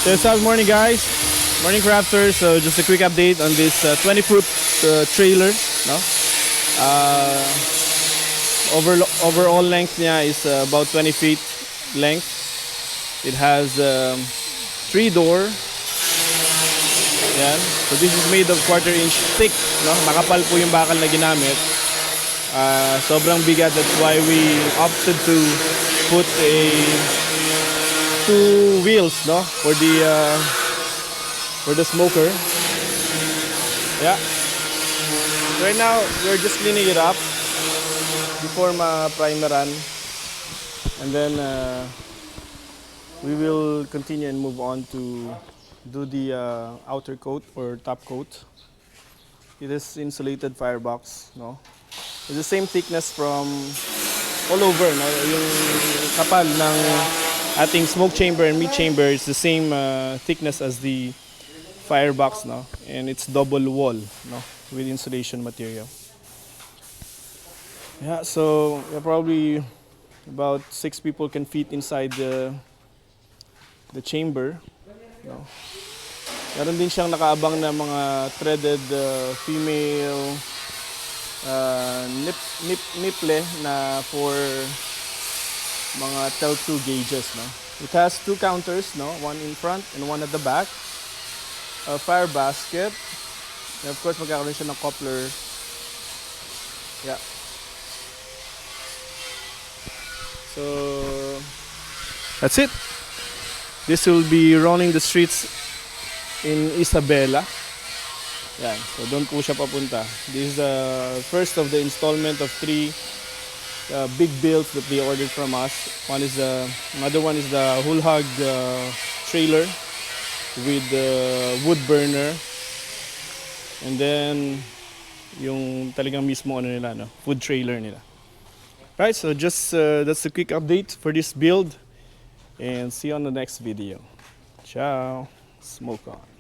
So it's good morning, guys. Morning, crafters. So just a quick update on this 20-foot trailer. No, overall length niya is about 20 feet length. It has 3-door. Yan. So this is made of 1/4 inch thick. No, makapal po yung bakal na ginamit. Sobrang bigat. That's why we opted to put a 2 wheels, no, for the smoker. Yeah. Right now we're just cleaning it up before ma-primeran, and then we will continue and move on to do the outer coat or top coat. It is insulated firebox, no. It's the same thickness from all over, no. Yung kapal ng ating smoke chamber and meat chamber is the same thickness as the firebox, no, and it's double wall, no, with insulation material. Yeah, so probably about 6 people can fit inside the chamber, no. Meron din siyang nakaabang na mga threaded female nipple na for mga Tel2 gauges, no. It has 2 counters, no, one in front and one at the back. A fire basket. And of course, magkakaroon siya ng coupler. Yeah. So that's it. This will be running the streets in Isabela. Yan. So doon po siya papunta. This is the first of the installment of 3 big builds that they ordered from us. Another one is the whole hog trailer with the wood burner, and then yung talagang mismo ano nila, no, food trailer nila. Right, so just that's a quick update for this build, and see you on the next video. Ciao. Smoke on.